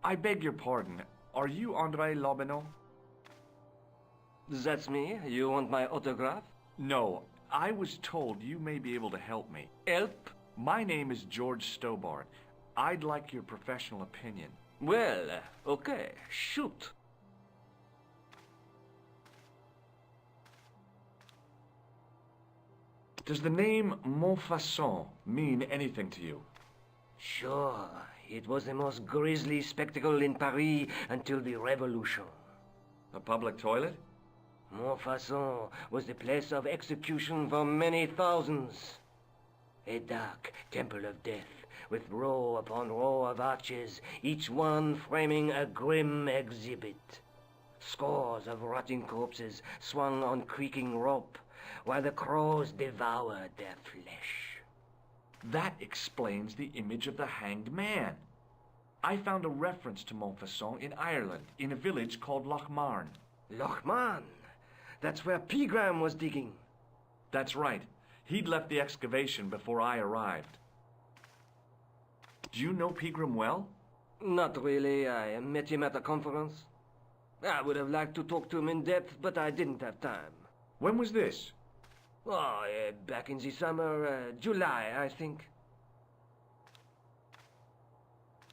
I beg your pardon. Are you Andre Lobineau? That's me. You want my autograph? No, I was told you may be able to help me. Help? My name is George Stobbart. I'd like your professional opinion. Well, okay, shoot. Does the name Montfaucon mean anything to you? Sure, it was the most grisly spectacle in Paris until the Revolution. A public toilet? Montfaucon was the place of execution for many thousands. A dark temple of death, with row upon row of arches, each one framing a grim exhibit. Scores of rotting corpses swung on creaking rope, while the crows devoured their flesh. That explains the image of the hanged man. I found a reference to Montfaucon in Ireland, in a village called Lochmarn. Lochmarn? That's where Pegram was digging. That's right. He'd left the excavation before I arrived. Do you know Pegram well? Not really. I met him at a conference. I would have liked to talk to him in depth, but I didn't have time. When was this? Oh, back in the summer, July, I think.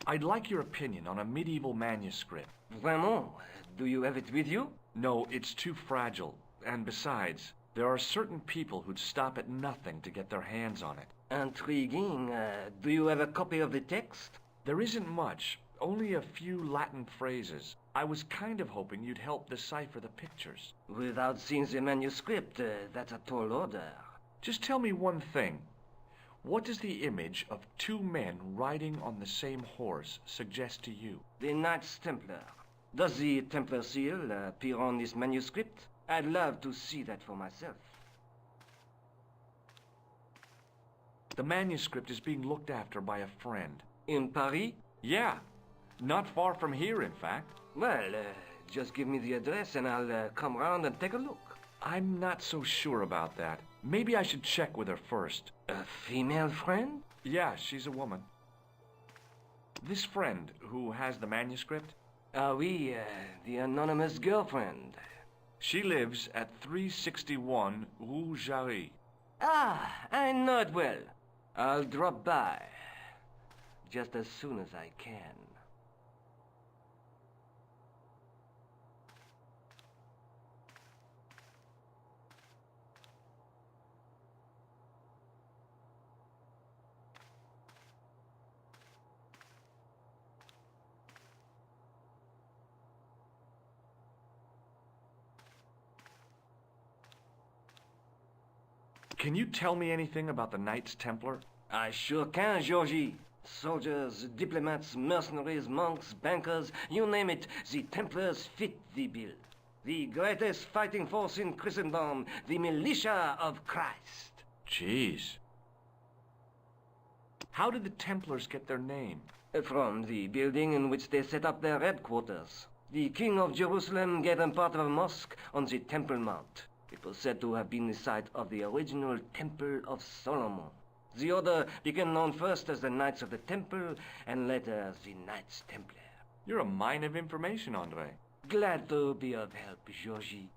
I'd like your opinion on a medieval manuscript. Vraiment? Do you have it with you? No, it's too fragile. And besides, there are certain people who'd stop at nothing to get their hands on it. Intriguing. Do you have a copy of the text? There isn't much, only a few Latin phrases. I was kind of hoping you'd help decipher the pictures. Without seeing the manuscript, that's a tall order. Just tell me one thing. What does the image of two men riding on the same horse suggest to you? The Knights Templar. Does the Templar seal appear on this manuscript? I'd love to see that for myself. The manuscript is being looked after by a friend. In Paris? Yeah. Not far from here, in fact. Well, just give me the address and I'll come round and take a look. I'm not so sure about that. Maybe I should check with her first. A female friend? Yeah, she's a woman. This friend who has the manuscript? Oui, the anonymous girlfriend. She lives at 361 Rue Jarry. Ah, I know it well. I'll drop by. Just as soon as I can. Can you tell me anything about the Knights Templar? I sure can, Georgie. Soldiers, diplomats, mercenaries, monks, bankers, you name it, the Templars fit the bill. The greatest fighting force in Christendom, the militia of Christ. Jeez. How did the Templars get their name? From the building in which they set up their headquarters. The King of Jerusalem gave them part of a mosque on the Temple Mount. It was said to have been the site of the original Temple of Solomon. The order became known first as the Knights of the Temple, and later as the Knights Templar. You're a mine of information, Andre. Glad to be of help, Georgie.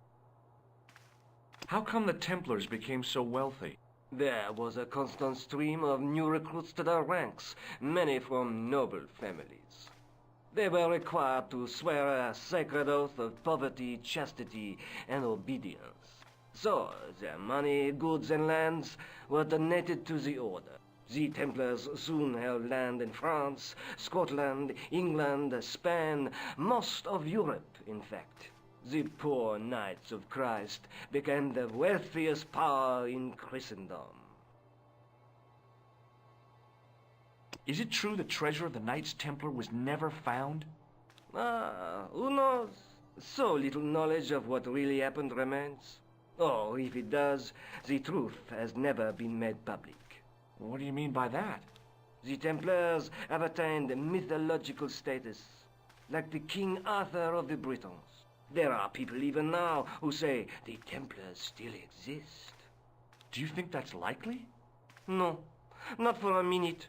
How come the Templars became so wealthy? There was a constant stream of new recruits to their ranks, many from noble families. They were required to swear a sacred oath of poverty, chastity, and obedience. So, their money, goods, and lands were donated to the order. The Templars soon held land in France, Scotland, England, Spain, most of Europe, in fact. The poor Knights of Christ became the wealthiest power in Christendom. Is it true the treasure of the Knights Templar was never found? Who knows? So little knowledge of what really happened remains. Or, if it does, the truth has never been made public. What do you mean by that? The Templars have attained mythological status, like the King Arthur of the Britons. There are people even now who say the Templars still exist. Do you think that's likely? No, not for a minute.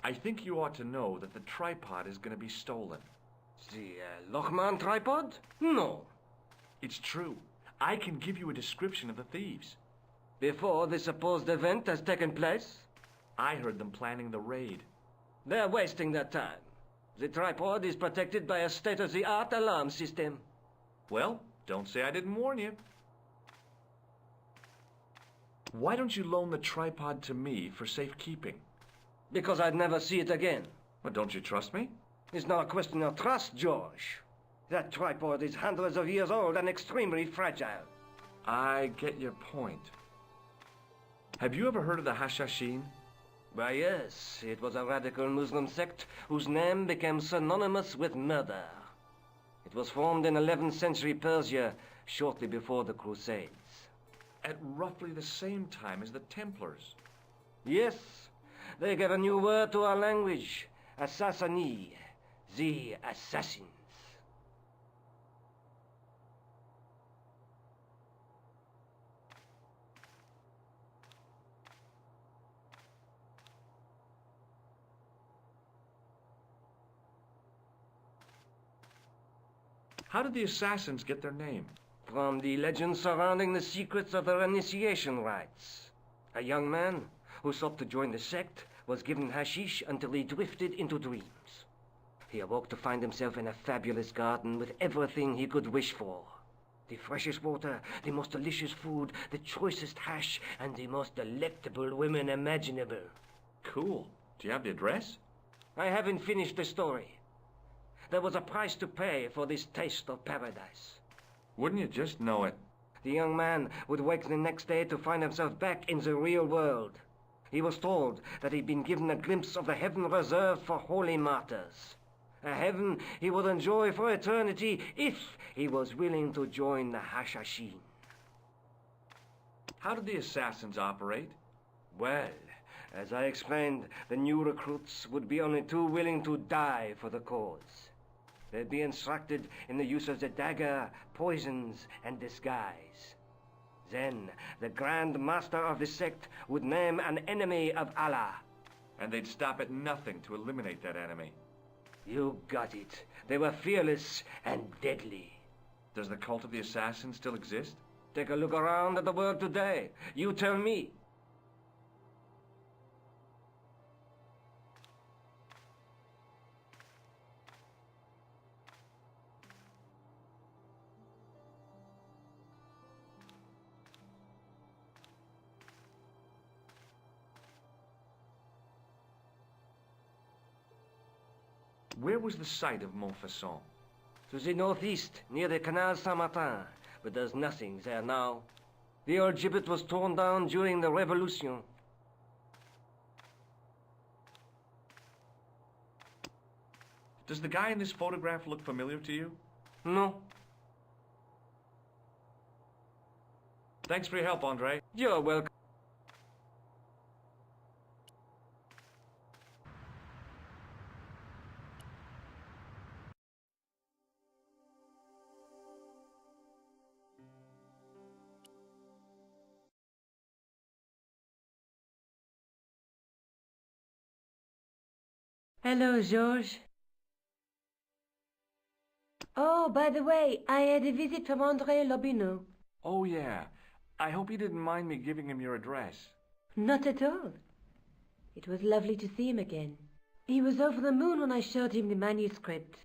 I think you ought to know that the tripod is going to be stolen. The Lochman tripod? No. It's true. I can give you a description of the thieves. Before the supposed event has taken place? I heard them planning the raid. They're wasting their time. The tripod is protected by a state-of-the-art alarm system. Well, don't say I didn't warn you. Why don't you loan the tripod to me for safekeeping? Because I'd never see it again. Well, don't you trust me? It's not a question of trust, George. That tripod is hundreds of years old and extremely fragile. I get your point. Have you ever heard of the Hashashin? Why, yes. It was a radical Muslim sect whose name became synonymous with murder. It was formed in 11th century Persia, shortly before the Crusades. At roughly the same time as the Templars. Yes. They gave a new word to our language. Assassini. The assassins. How did the assassins get their name? From the legends surrounding the secrets of their initiation rites. A young man who sought to join the sect was given hashish until he drifted into dreams. He awoke to find himself in a fabulous garden with everything he could wish for. The freshest water, the most delicious food, the choicest hash, and the most delectable women imaginable. Cool. Do you have the address? I haven't finished the story. There was a price to pay for this taste of paradise. Wouldn't you just know it? The young man would wake the next day to find himself back in the real world. He was told that he'd been given a glimpse of the heaven reserved for holy martyrs. A heaven he would enjoy for eternity if he was willing to join the Hashashin. How did the assassins operate? Well, as I explained, the new recruits would be only too willing to die for the cause. They'd be instructed in the use of the dagger, poisons, and disguise. Then, the Grand Master of the sect would name an enemy of Allah. And they'd stop at nothing to eliminate that enemy. You got it. They were fearless and deadly. Does the cult of the assassins still exist? Take a look around at the world today. You tell me. Where was the site of Montfaucon? To the northeast, near the Canal Saint-Martin, but there's nothing there now. The old gibbet was torn down during the Revolution. Does the guy in this photograph look familiar to you? No. Thanks for your help, Andre. You're welcome. Hello, Georges. Oh, by the way, I had a visit from André Lobineau. Oh, yeah. I hope you didn't mind me giving him your address. Not at all. It was lovely to see him again. He was over the moon when I showed him the manuscript.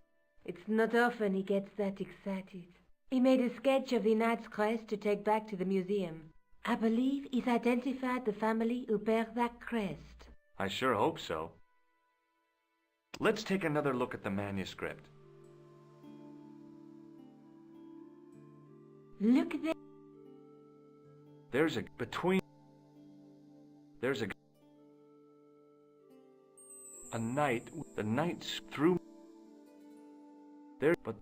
It's not often he gets that excited. He made a sketch of the knight's crest to take back to the museum. I believe he's identified the family who bear that crest. I sure hope so. Let's take another look at the manuscript. Look there. There's a knight. The knight's through there, but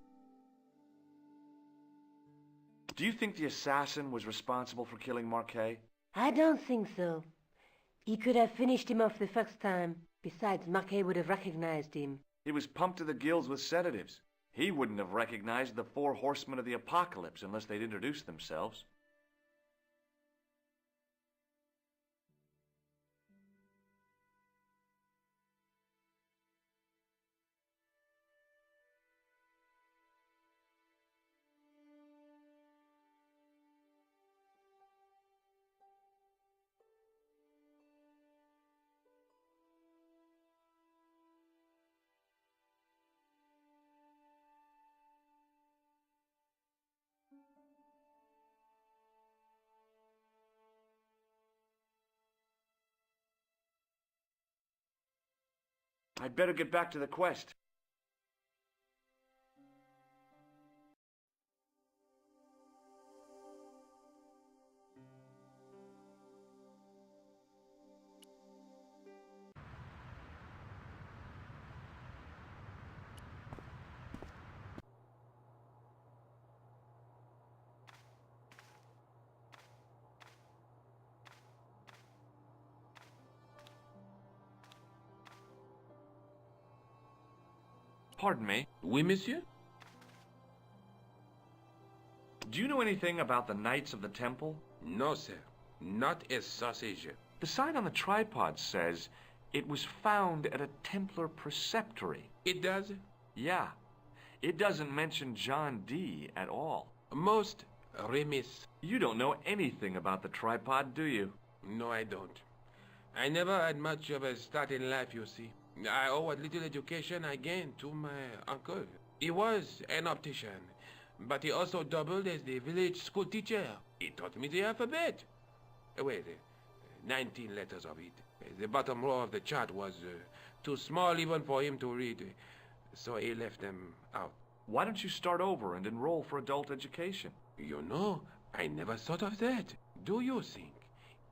do you think the assassin was responsible for killing Marquet? I don't think so. He could have finished him off the first time. Besides, Marquet would have recognized him. He was pumped to the gills with sedatives. He wouldn't have recognized the 4 horsemen of the apocalypse unless they'd introduced themselves. I'd better get back to the quest. Pardon me. Oui, monsieur? Do you know anything about the Knights of the Temple? No, sir. Not a sausage. The sign on the tripod says it was found at a Templar preceptory. It does? Yeah. It doesn't mention John Dee at all. Most remiss. You don't know anything about the tripod, do you? No, I don't. I never had much of a start in life, you see. I owe what little education I gained to my uncle. He was an optician, but he also doubled as the village school teacher. He taught me the alphabet. Wait, 19 letters of it. The bottom row of the chart was too small even for him to read, so he left them out. Why don't you start over and enroll for adult education? You know, I never thought of that. Do you think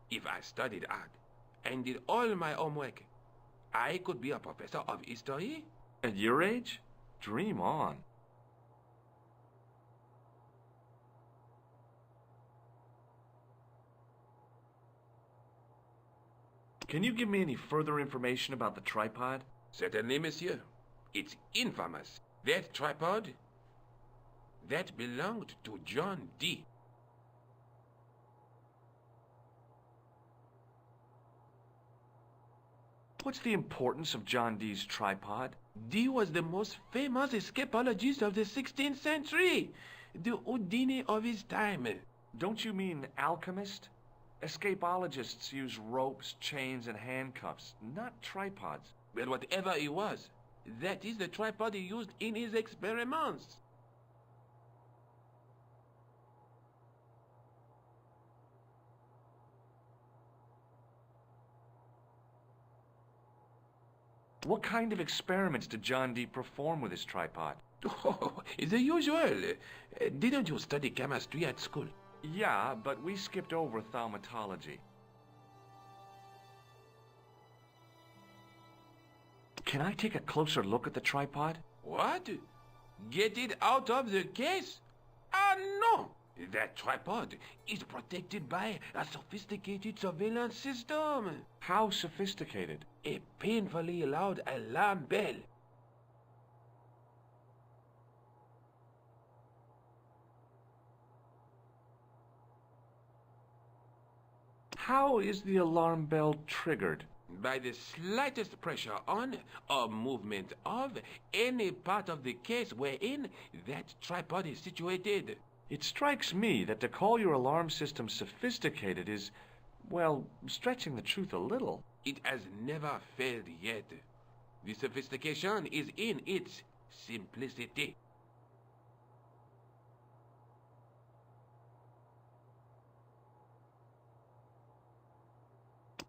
if I studied hard and did all my homework, I could be a professor of history? At your age? Dream on. Can you give me any further information about the tripod? Certainly, monsieur. It's infamous. That tripod, that belonged to John Dee. What's the importance of John Dee's tripod? Dee was the most famous escapologist of the 16th century. The Houdini of his time. Don't you mean alchemist? Escapologists use ropes, chains, and handcuffs, not tripods. Well, whatever he was, that is the tripod he used in his experiments. What kind of experiments did John Dee perform with his tripod? Oh, the usual. Didn't you study chemistry at school? Yeah, but we skipped over thaumatology. Can I take a closer look at the tripod? What? Get it out of the case? Ah, no! That tripod is protected by a sophisticated surveillance system. How sophisticated? A painfully loud alarm bell. How is the alarm bell triggered? By the slightest pressure on or movement of any part of the case wherein that tripod is situated. It strikes me that to call your alarm system sophisticated is, well, stretching the truth a little. It has never failed yet. The sophistication is in its simplicity.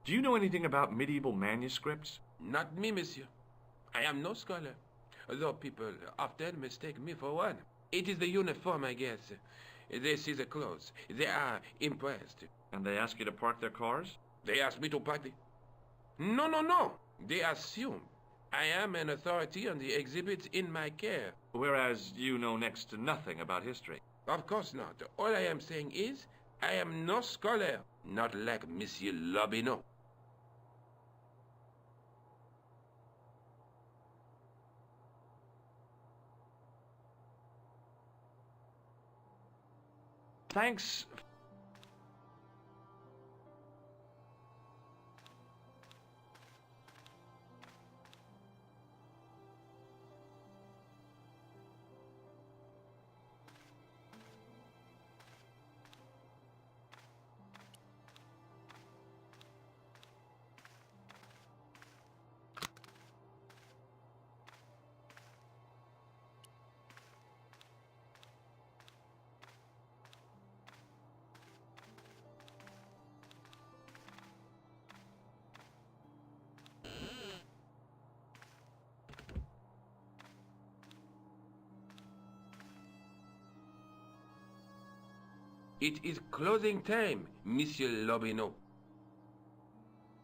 Do you know anything about medieval manuscripts? Not me, monsieur. I am no scholar, though people often mistake me for one. It is the uniform, I guess. They see the clothes. They are impressed. And they ask you to park their cars? They ask me to park the... No. They assume I am an authority on the exhibits in my care. Whereas you know next to nothing about history. Of course not. All I am saying is, I am no scholar, not like Monsieur Lobineau. Thanks. It is closing time, Monsieur Lobineau.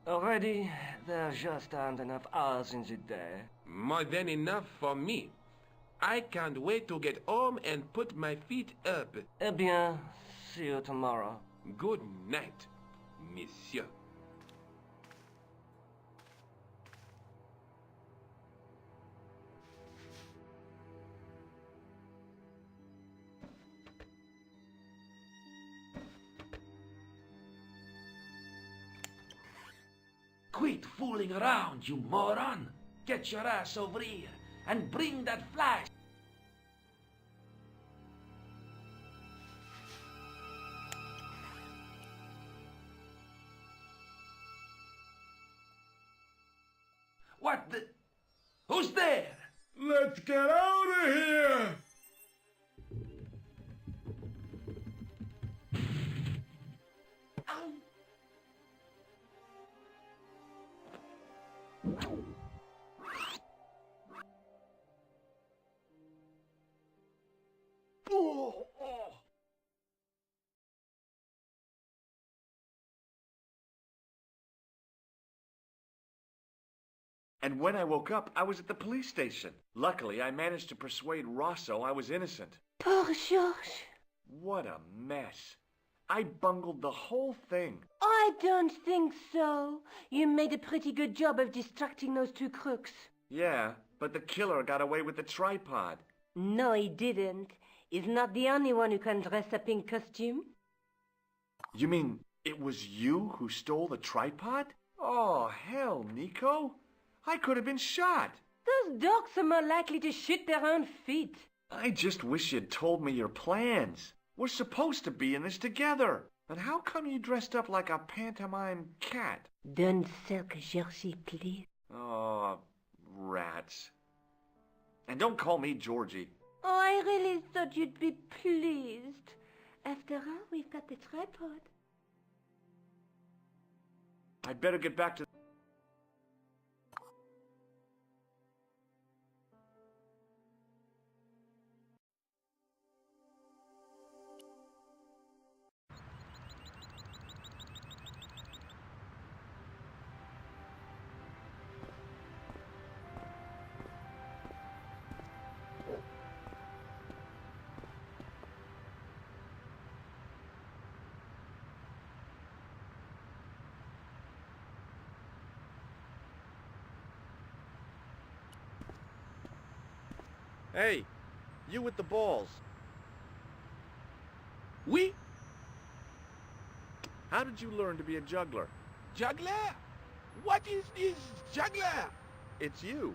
Already, there just aren't enough hours in the day. More than enough for me. I can't wait to get home and put my feet up. Eh bien, see you tomorrow. Good night, Monsieur. Quit fooling around, you moron! Get your ass over here and bring that flash! What the... Who's there? Let's get out of here! And when I woke up, I was at the police station. Luckily, I managed to persuade Rosso I was innocent. Poor Georges. What a mess. I bungled the whole thing. I don't think so. You made a pretty good job of distracting those two crooks. Yeah, but the killer got away with the tripod. No, he didn't. He's not the only one who can dress up in costume. You mean it was you who stole the tripod? Oh, hell, Nico. I could have been shot. Those dogs are more likely to shoot their own feet. I just wish you'd told me your plans. We're supposed to be in this together. And how come you dressed up like a pantomime cat? Don't sulk, Georgie, please. Oh, rats. And don't call me Georgie. Oh, I really thought you'd be pleased. After all, we've got the tripod. I'd better get back to... Hey, you with the balls. Oui, How did you learn to be a juggler? juggler? What is this juggler? It's you.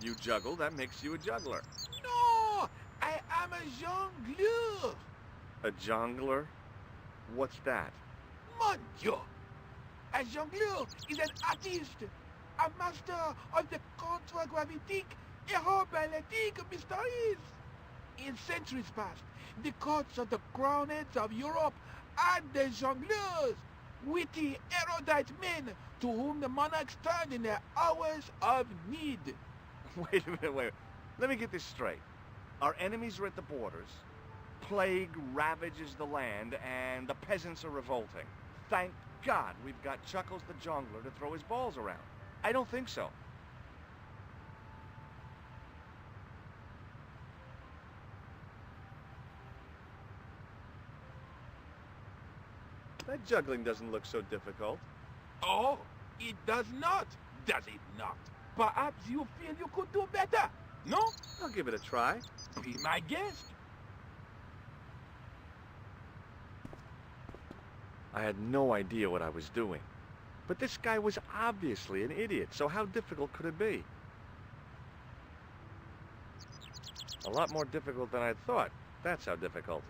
You juggle, that makes you a juggler. No, I am a jongleur. A jongler? What's that? Mon Dieu! A jongleur is an artist, a master of the contragravitique aeroballetic mysteries. In centuries past, the courts of the crowned heads of Europe had the jongleurs, witty, erudite men to whom the monarchs turned in their hours of need. Wait a minute, wait. Let me get this straight. Our enemies are at the borders. Plague ravages the land, and the peasants are revolting. Thank God we've got Chuckles the Jongler to throw his balls around. I don't think so. That juggling doesn't look so difficult. Oh, it does not, does it not? Perhaps you feel you could do better, no? I'll give it a try. Be my guest. I had no idea what I was doing. But this guy was obviously an idiot, so how difficult could it be? A lot more difficult than I thought. That's how difficult.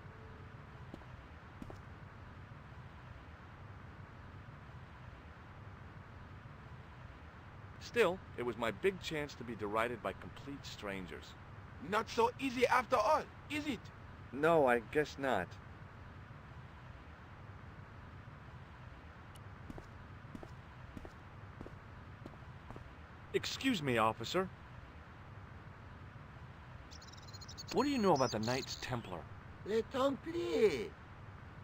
Still, it was my big chance to be derided by complete strangers. Not so easy after all, is it? No, I guess not. Excuse me, officer. What do you know about the Knights Templar? Les Templiers.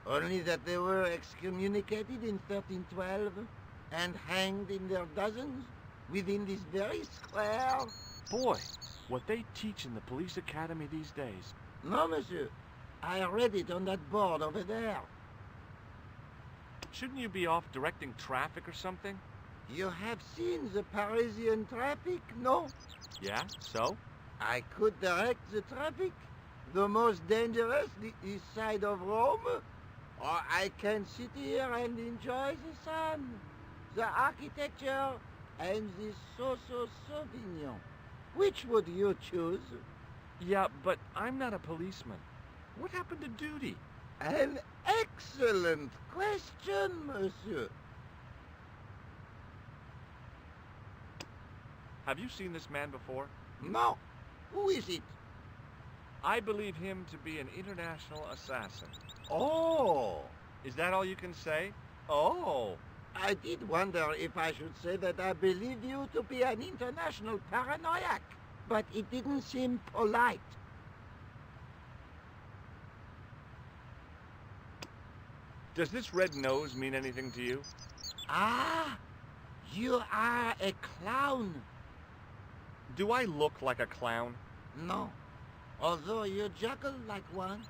Only that they were excommunicated in 1312 and hanged in their dozens within this very square. Boy, what they teach in the police academy these days. No, monsieur. I read it on that board over there. Shouldn't you be off directing traffic or something? You have seen the Parisian traffic, no? Yeah, so? I could direct the traffic. The most dangerous, the east side of Rome. Or I can sit here and enjoy the sun, the architecture, and the so-so Sauvignon. Which would you choose? Yeah, but I'm not a policeman. What happened to duty? An excellent question, monsieur. Have you seen this man before? No. Who is it? I believe him to be an international assassin. Oh. Is that all you can say? Oh. I did wonder if I should say that I believe you to be an international paranoiac, but it didn't seem polite. Does this red nose mean anything to you? Ah, you are a clown. Do I look like a clown? No, although you juggle like one.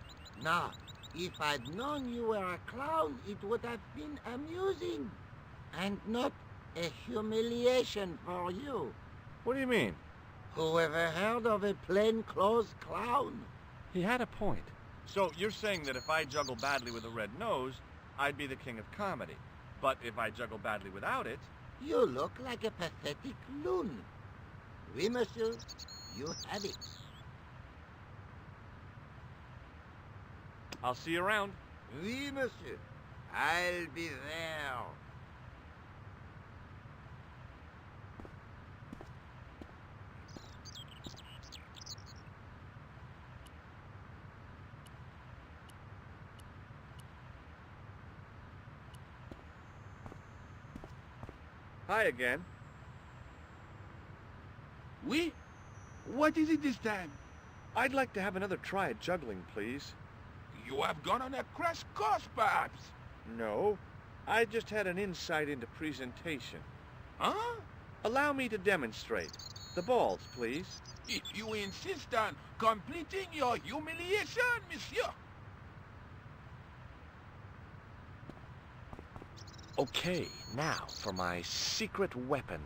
Now, if I'd known you were a clown, it would have been amusing, and not a humiliation for you. What do you mean? Who ever heard of a plainclothes clown? He had a point. So you're saying that if I juggle badly with a red nose, I'd be the king of comedy. But if I juggle badly without it... You look like a pathetic loon. Oui, monsieur, you have it. I'll see you around. Oui, monsieur, I'll be there. Hi again. Oui? What is it this time? I'd like to have another try at juggling, please. You have gone on a crash course, perhaps? No. I just had an insight into presentation. Huh? Allow me to demonstrate. The balls, please. If you insist on completing your humiliation, monsieur. Okay, now for my secret weapon.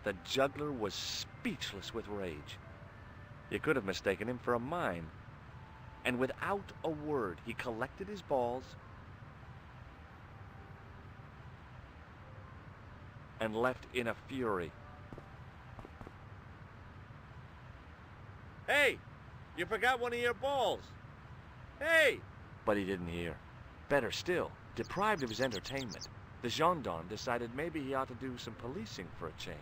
The juggler was speechless with rage. You could have mistaken him for a mime. And without a word, he collected his balls and left in a fury. Hey! You forgot one of your balls! Hey! But he didn't hear. Better still, deprived of his entertainment, the gendarme decided maybe he ought to do some policing for a change.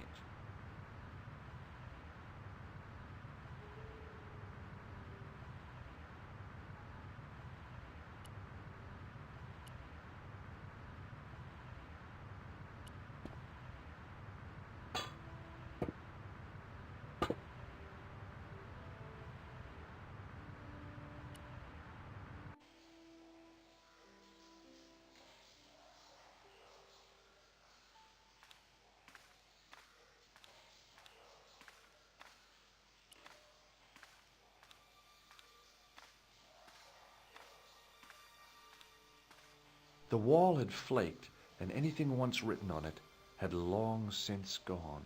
The wall had flaked, and anything once written on it had long since gone.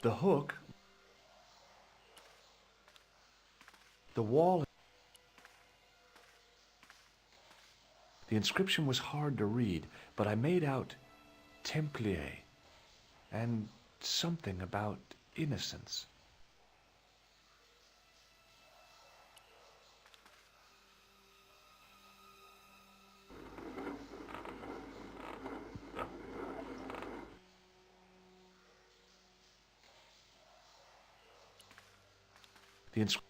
The hook, the wall. The inscription was hard to read, but I made out Templier and something about innocence. The inscription.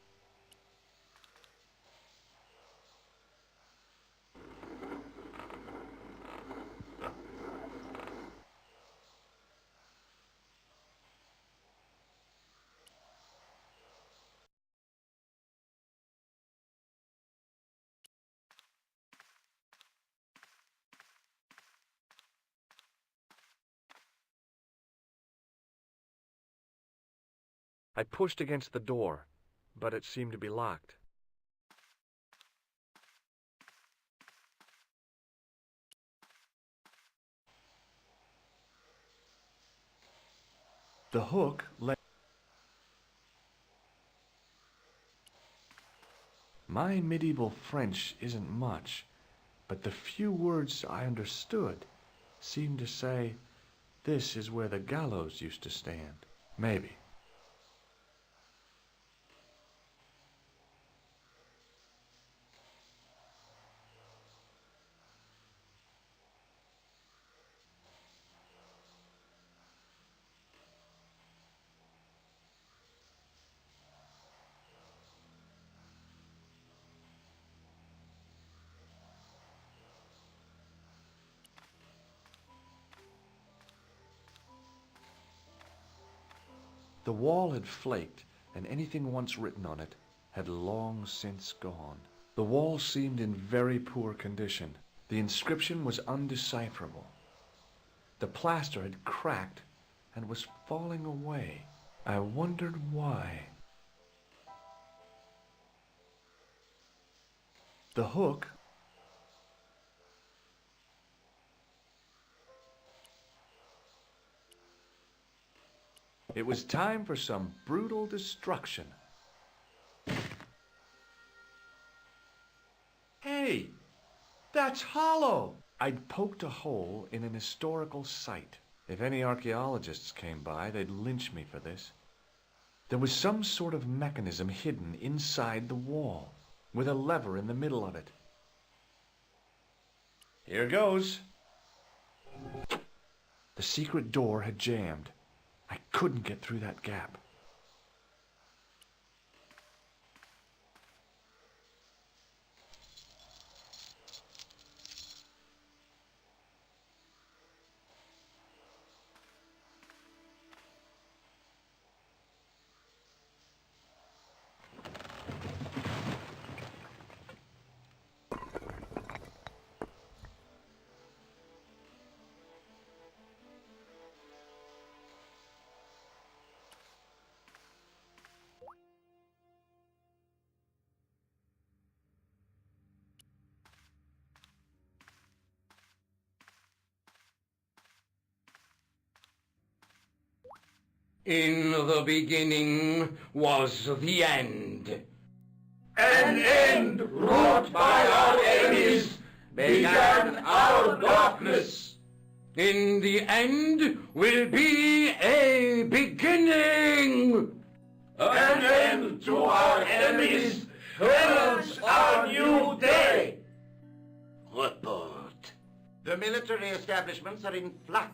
I pushed against the door, but it seemed to be locked. The hook led... My medieval French isn't much, but the few words I understood seemed to say, "This is where the gallows used to stand." Maybe. The wall had flaked, and anything once written on it had long since gone. The wall seemed in very poor condition. The inscription was undecipherable. The plaster had cracked and was falling away. I wondered why. The hook... It was time for some brutal destruction. Hey, that's hollow! I'd poked a hole in an historical site. If any archaeologists came by, they'd lynch me for this. There was some sort of mechanism hidden inside the wall, with a lever in the middle of it. Here goes. The secret door had jammed. I couldn't get through that gap. In the beginning was the end. An end wrought by our enemies began our darkness. In the end will be a beginning. An end to our enemies heralds our new day. Report. The military establishments are in flux.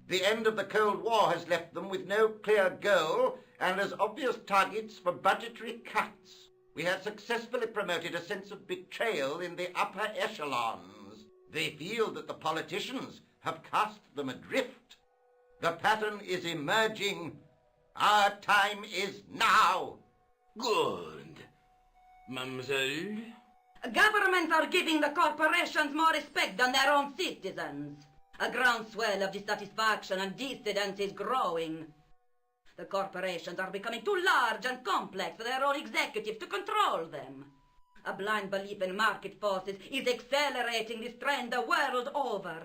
The end of the Cold War has left them with no clear goal and as obvious targets for budgetary cuts. We have successfully promoted a sense of betrayal in the upper echelons. They feel that the politicians have cast them adrift. The pattern is emerging. Our time is now. Good. Mademoiselle? Governments are giving the corporations more respect than their own citizens. A groundswell of dissatisfaction and dissidence is growing. The corporations are becoming too large and complex for their own executives to control them. A blind belief in market forces is accelerating this trend the world over.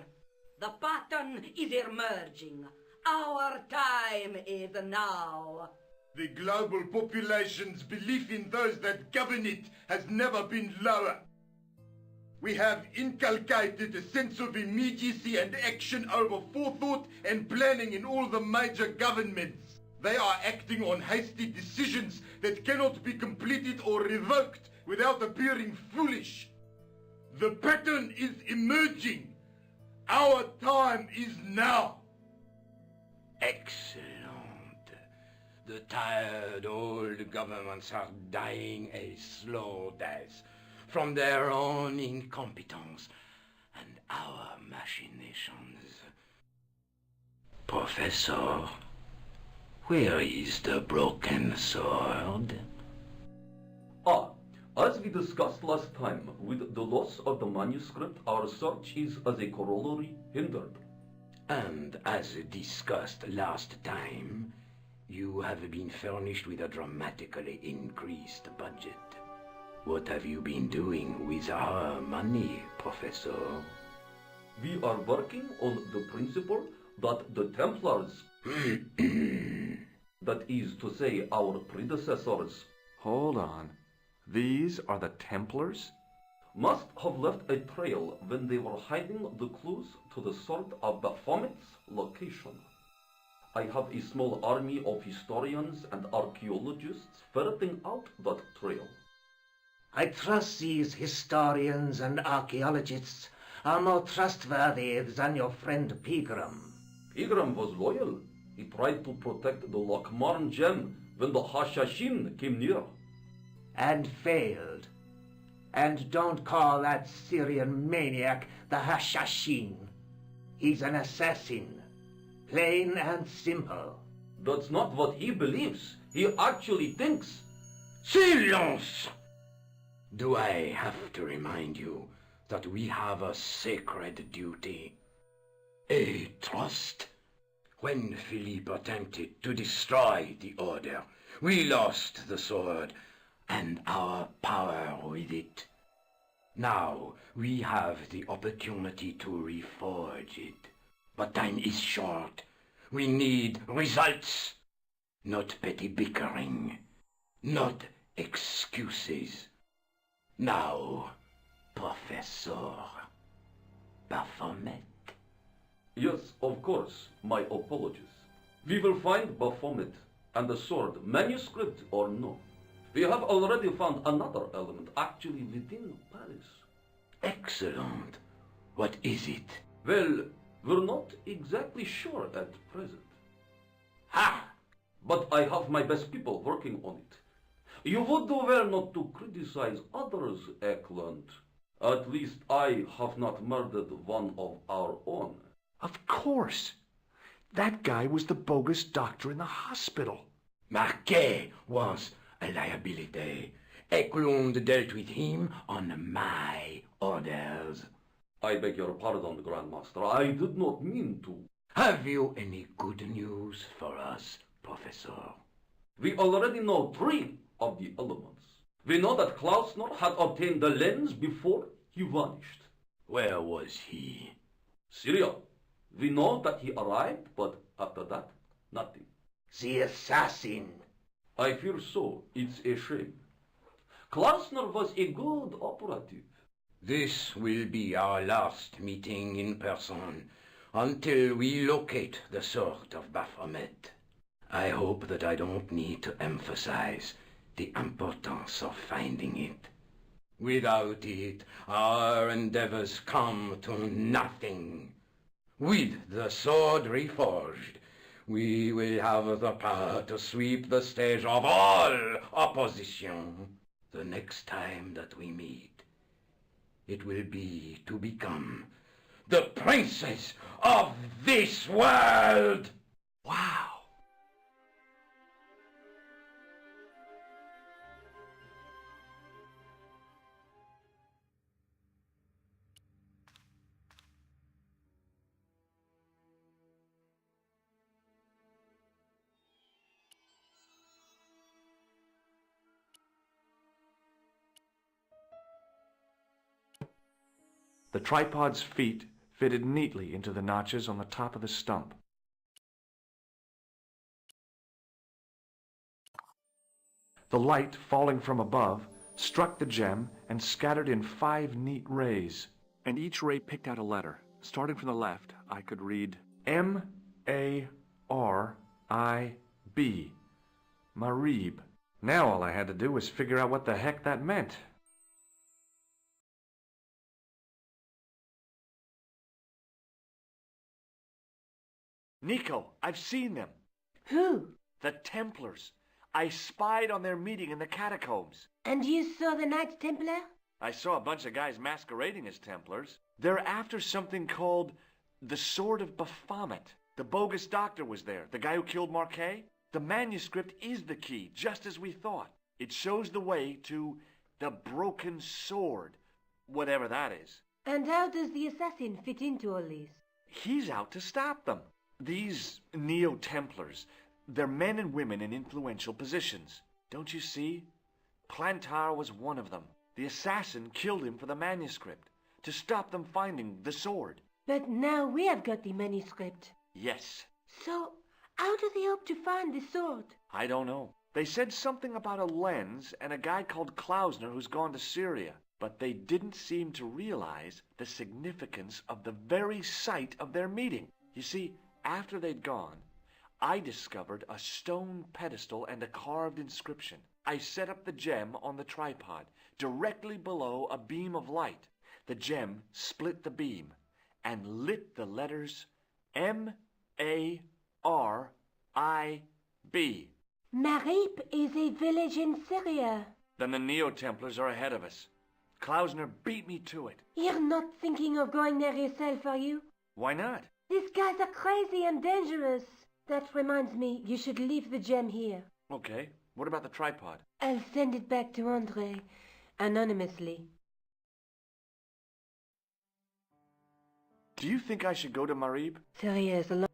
The pattern is emerging. Our time is now. The global population's belief in those that govern it has never been lower. We have inculcated a sense of immediacy and action over forethought and planning in all the major governments. They are acting on hasty decisions that cannot be completed or revoked without appearing foolish. The pattern is emerging. Our time is now. Excellent. The tired old governments are dying a slow death from their own incompetence and our machinations. Professor, where is the broken sword? As we discussed last time, with the loss of the manuscript, our search is as a corollary hindered. And as discussed last time, you have been furnished with a dramatically increased budget. What have you been doing with our money, Professor? We are working on the principle that the Templars, that is to say, our predecessors, Hold on. These are the Templars? must have left a trail when they were hiding the clues to the sword of Baphomet's location. I have a small army of historians and archaeologists ferreting out that trail. I trust these historians and archaeologists are more trustworthy than your friend Pegram. Pegram was loyal. He tried to protect the Lochmarn gem when the Hashashin came near. And failed. And don't call that Syrian maniac the Hashashin. He's an assassin. Plain and simple. That's not what he believes. He actually thinks. Silence! Do I have to remind you that we have a sacred duty? A trust? When Philippe attempted to destroy the Order, we lost the sword and our power with it. Now we have the opportunity to reforge it. But time is short. We need results, not petty bickering, not excuses. Now, Professor Baphomet. Yes, of course, my apologies. We will find Baphomet and the sword, manuscript or no. We have already found another element actually within Paris. Excellent. What is it? Well, we're not exactly sure at present. Ha! But I have my best people working on it. You would do well not to criticize others, Eklund. At least I have not murdered one of our own. Of course. That guy was the bogus doctor in the hospital. Marquet was a liability. Eklund dealt with him on my orders. I beg your pardon, Grandmaster. I did not mean to. Have you any good news for us, Professor? We already know 3 of the elements. We know that Klausner had obtained the lens before he vanished. Where was he? Syria. We know that he arrived, but after that, nothing. The assassin. I fear so. It's a shame. Klausner was a good operative. This will be our last meeting in person until we locate the sword of Baphomet. I hope that I don't need to emphasize the importance of finding it. Without it, our endeavors come to nothing. With the sword reforged, we will have the power to sweep the stage of all opposition. The next time that we meet, it will be to become the princess of this world! Wow. The tripod's feet fitted neatly into the notches on the top of the stump. The light, falling from above, struck the gem and scattered in 5 neat rays. And each ray picked out a letter. Starting from the left, I could read M-A-R-I-B. Marib. Now all I had to do was figure out what the heck that meant. Nico, I've seen them. Who? The Templars. I spied on their meeting in the catacombs. And you saw the Knights Templar? I saw a bunch of guys masquerading as Templars. They're after something called the Sword of Baphomet. The bogus doctor was there, the guy who killed Marquet. The manuscript is the key, just as we thought. It shows the way to the broken sword, whatever that is. And how does the assassin fit into all this? He's out to stop them. These Neo-Templars, they're men and women in influential positions. Don't you see? Plantar was one of them. The assassin killed him for the manuscript, to stop them finding the sword. But now we have got the manuscript. Yes. So, how do they hope to find the sword? I don't know. They said something about a lens and a guy called Klausner who's gone to Syria, but they didn't seem to realize the significance of the very site of their meeting. You see, after they'd gone, I discovered a stone pedestal and a carved inscription. I set up the gem on the tripod, directly below a beam of light. The gem split the beam and lit the letters M-A-R-I-B. Marib is a village in Syria. Then the Neo-Templars are ahead of us. Klausner beat me to it. You're not thinking of going there yourself, are you? Why not? These guys are crazy and dangerous. That reminds me, you should leave the gem here. Okay. What about the tripod? I'll send it back to Andre, anonymously. Do you think I should go to Marib? Syria is a long